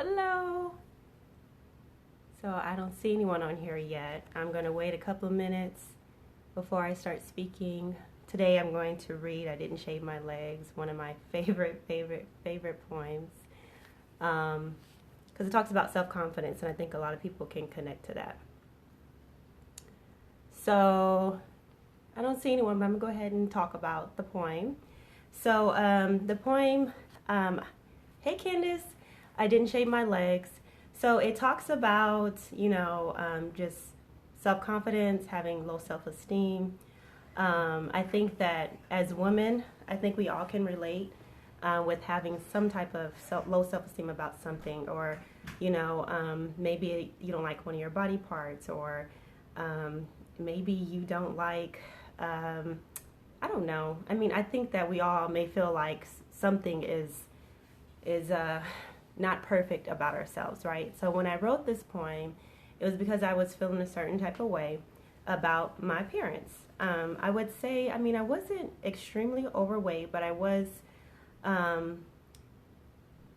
Hello. So I don't see anyone on here yet. I'm going to wait a couple of minutes before I start speaking. Today I'm going to read I Didn't Shave My Legs, one of my favorite poems. Because it talks about self-confidence, and I think a lot of people can connect to that. So I don't see anyone, but I'm going to go ahead and talk about the poem. So the poem, hey Candace, I didn't shave my legs. So it talks about, just self-confidence, having low self-esteem. I think that as women, I think we all can relate with having some type of low self-esteem about something, or, maybe you don't like one of your body parts, or maybe you don't like, I don't know. I mean, I think that we all may feel like something is not perfect about ourselves, right? So when I wrote this poem, it was because I was feeling a certain type of way about my appearance. I would say, I wasn't extremely overweight, but I was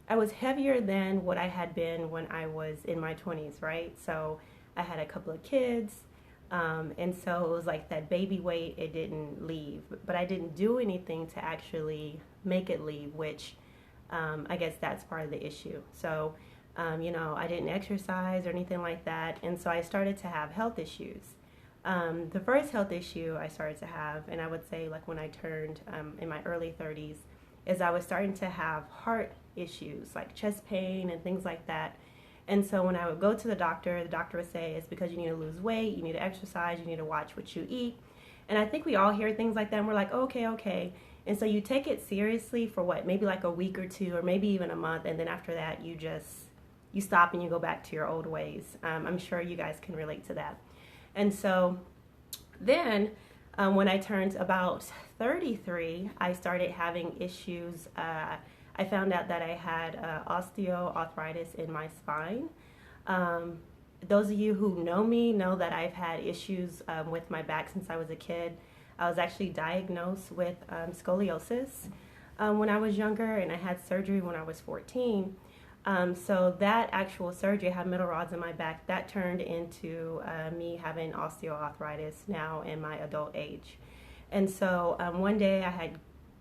heavier than what I had been when I was in my 20s, right? So I had a couple of kids, and so it was like that baby weight, it didn't leave, but I didn't do anything to actually make it leave, which I guess that's part of the issue. So, I didn't exercise or anything like that, and so I started to have health issues. The first health issue I started to have, and I would say like when I turned in my early 30s, is I was starting to have heart issues like chest pain and things like that. And so when I would go to the doctor would say it's because you need to lose weight, you need to exercise, you need to watch what you eat. And I think we all hear things like that and we're like, okay. And so you take it seriously for what, maybe like a week or two, or maybe even a month, and then after that you stop and you go back to your old ways. I'm sure you guys can relate to that. And so then when I turned about 33, I started having issues. I found out that I had osteoarthritis in my spine. Those of you who know me know that I've had issues with my back since I was a kid. I was actually diagnosed with scoliosis when I was younger, and I had surgery when I was 14. So that actual surgery, I had metal rods in my back, that turned into me having osteoarthritis now in my adult age. And so one day I had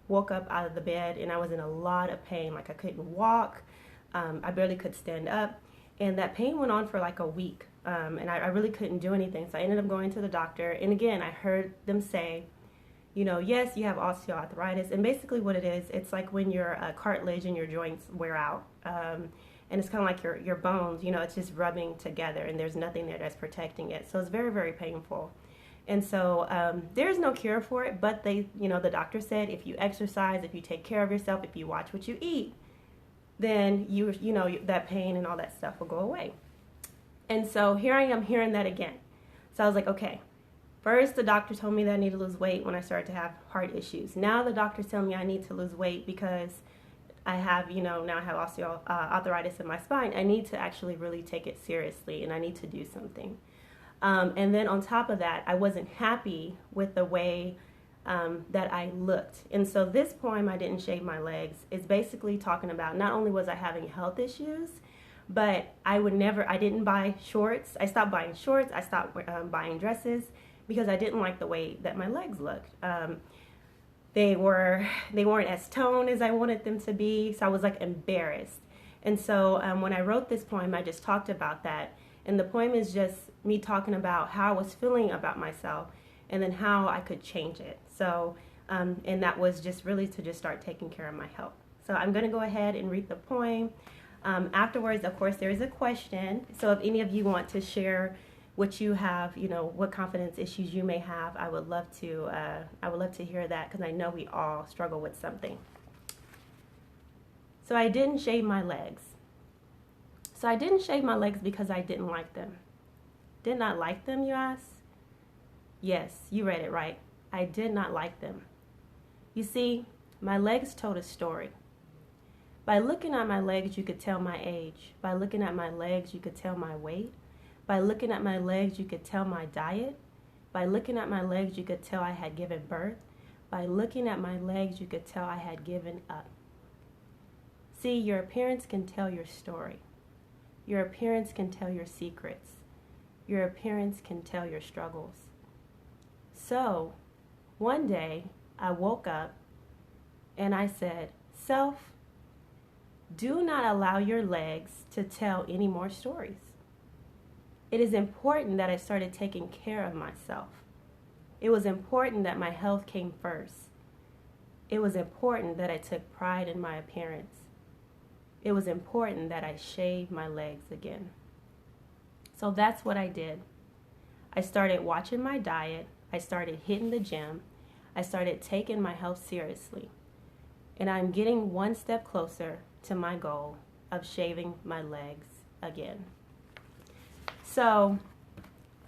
woke up out of the bed and I was in a lot of pain, like I couldn't walk, I barely could stand up, and that pain went on for like a week, and I really couldn't do anything. So I ended up going to the doctor, and again I heard them say, yes, you have osteoarthritis, and basically what it is, it's like when your cartilage and your joints wear out, and it's kind of like your bones, it's just rubbing together, and there's nothing there that's protecting it. So it's very, very painful. And so there's no cure for it, but the doctor said if you exercise, if you take care of yourself, if you watch what you eat, then that pain and all that stuff will go away. And so here I am hearing that again. So I was like, okay, first the doctor told me that I need to lose weight when I started to have heart issues. Now the doctor's telling me I need to lose weight because I have, now I have osteoarthritis in my spine. I need to actually really take it seriously, and I need to do something. And then on top of that, I wasn't happy with the way that I looked. And so this poem, I Didn't Shave My Legs, is basically talking about not only was I having health issues, but I didn't buy shorts. I stopped buying shorts. I stopped buying dresses because I didn't like the way that my legs looked. They weren't as toned as I wanted them to be, so I was like embarrassed. And so when I wrote this poem, I just talked about that. And the poem is just me talking about how I was feeling about myself and then how I could change it. So, and that was just really to just start taking care of my health. So I'm going to go ahead and read the poem. Afterwards, of course, there is a question. So if any of you want to share what you have, what confidence issues you may have, I would love to hear that, because I know we all struggle with something. So I didn't shave my legs. So I didn't shave my legs because I didn't like them. Did not like them, you ask? Yes, you read it right. I did not like them. You see, my legs told a story. By looking at my legs, you could tell my age. By looking at my legs, you could tell my weight. By looking at my legs, you could tell my diet. By looking at my legs, you could tell I had given birth. By looking at my legs, you could tell I had given up. See, your appearance can tell your story. Your appearance can tell your secrets. Your appearance can tell your struggles. So, one day, I woke up and I said, Self, do not allow your legs to tell any more stories. It is important that I started taking care of myself. It was important that my health came first. It was important that I took pride in my appearance. It was important that I shaved my legs again. So that's what I did. I started watching my diet. I started hitting the gym. I started taking my health seriously. And I'm getting one step closer to my goal of shaving my legs again. So,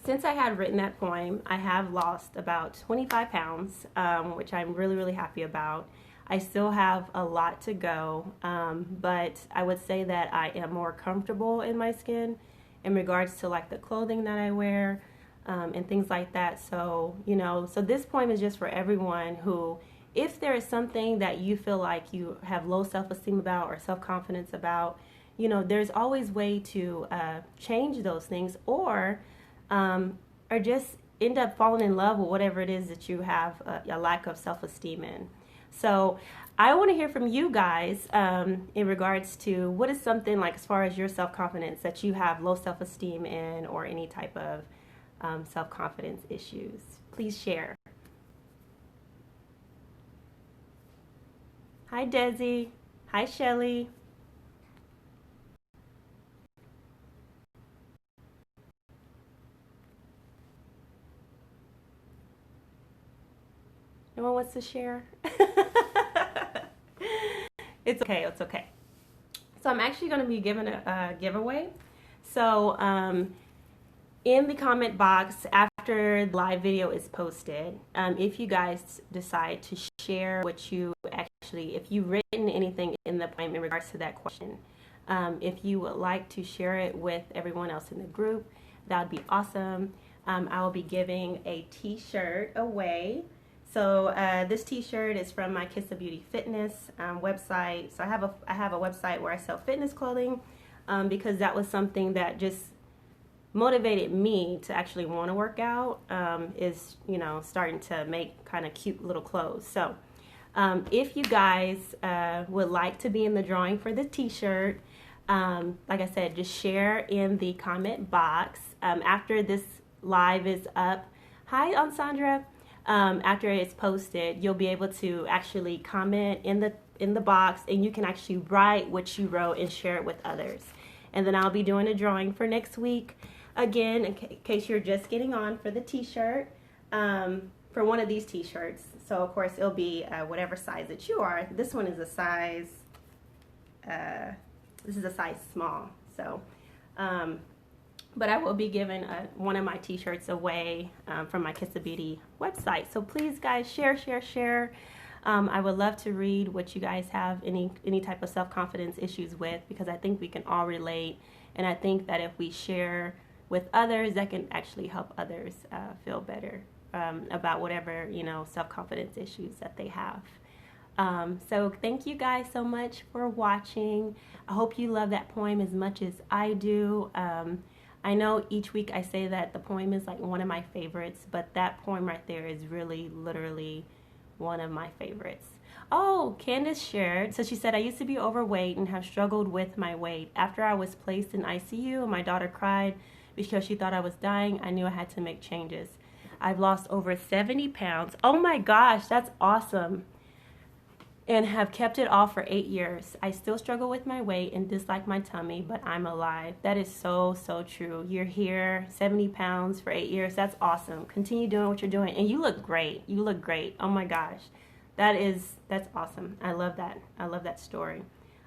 since I had written that poem, I have lost about 25 pounds, which I'm really, really happy about. I still have a lot to go, but I would say that I am more comfortable in my skin in regards to like the clothing that I wear and things like that. So, so this poem is just for everyone who, if there is something that you feel like you have low self-esteem about or self-confidence about, there's always way to change those things or just end up falling in love with whatever it is that you have a lack of self-esteem in. So I want to hear from you guys in regards to what is something like as far as your self-confidence that you have low self-esteem in or any type of self-confidence issues. Please share. Hi, Desi. Hi, Shelly. No one wants to share? It's okay. It's okay. So I'm actually going to be giving a giveaway. So in the comment box after the live video is posted, if you guys decide to share what you actually, if you've written anything in the poem in regards to that question, if you would like to share it with everyone else in the group, that would be awesome. I will be giving a t-shirt away. So this t-shirt is from my Kiss of Beauty Fitness website. So I have a website where I sell fitness clothing because that was something that just motivated me to actually want to work out is, starting to make kind of cute little clothes. So if you guys would like to be in the drawing for the t-shirt, like I said, just share in the comment box. After this live is up, hi, Ansandra. After it's posted, you'll be able to actually comment in the box, and you can actually write what you wrote and share it with others. And then I'll be doing a drawing for next week, again, in case you're just getting on for the t-shirt, for one of these t-shirts. So of course it'll be whatever size that you are. This one is a size, small. So, but I will be giving one of my t-shirts away from my Kiss of Beauty website. So please guys, share. I would love to read what you guys have any type of self-confidence issues with, because I think we can all relate. And I think that if we share with others, that can actually help others feel better about whatever, self-confidence issues that they have. So thank you guys so much for watching. I hope you love that poem as much as I do. I know each week I say that the poem is like one of my favorites, but that poem right there is really literally one of my favorites. Oh, Candace shared. So she said, I used to be overweight and have struggled with my weight. After I was placed in ICU and my daughter cried because she thought I was dying, I knew I had to make changes. I've lost over 70 pounds. Oh my gosh, that's awesome. And have kept it off for 8 years. I still struggle with my weight and dislike my tummy, but I'm alive. That is so, so true. You're here, 70 pounds for 8 years. That's awesome. Continue doing what you're doing. And you look great. You look great. Oh my gosh. That's awesome. I love that. I love that story.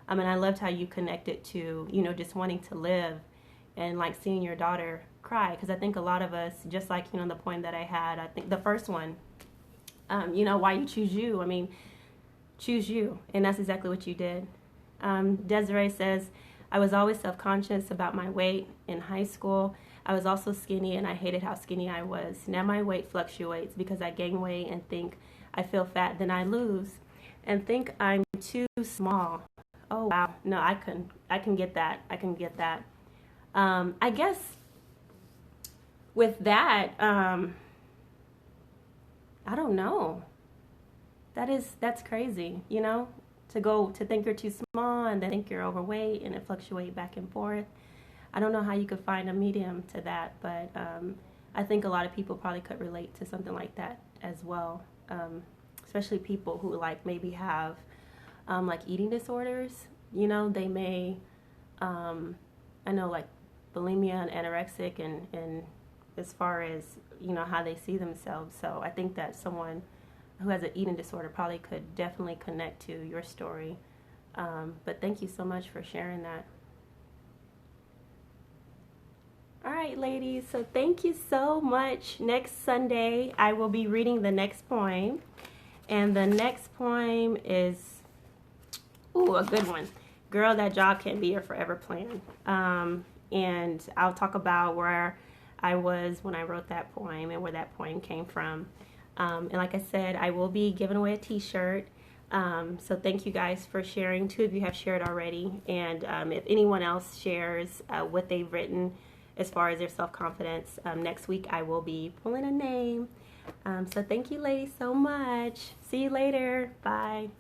And I loved how you connected to, just wanting to live and like seeing your daughter cry. Because I think a lot of us, just like, the poem that I had, I think the first one, why you choose you. I mean, choose you, and that's exactly what you did. Desiree says, I was always self-conscious about my weight in high school. I was also skinny, and I hated how skinny I was. Now my weight fluctuates because I gain weight and think I feel fat, then I lose, and think I'm too small. Oh wow, no, I can get that. I can get that. I guess with that, I don't know. That's crazy, you know, to think you're too small and then think you're overweight and it fluctuate back and forth. I don't know how you could find a medium to that, but I think a lot of people probably could relate to something like that as well, especially people who like maybe have like eating disorders. You know, they may, I know like bulimia and anorexic and as far as, you know, how they see themselves. So I think that someone who has an eating disorder probably could definitely connect to your story. But thank you so much for sharing that. All right, ladies, so thank you so much. Next Sunday, I will be reading the next poem. And the next poem is, ooh, a good one. Girl, That Job Can't Be Your Forever Plan. And I'll talk about where I was when I wrote that poem and where that poem came from. And like I said, I will be giving away a t-shirt. So thank you guys for sharing. 2 of you have shared already. And if anyone else shares what they've written as far as their self-confidence, next week I will be pulling a name. So thank you ladies so much. See you later. Bye.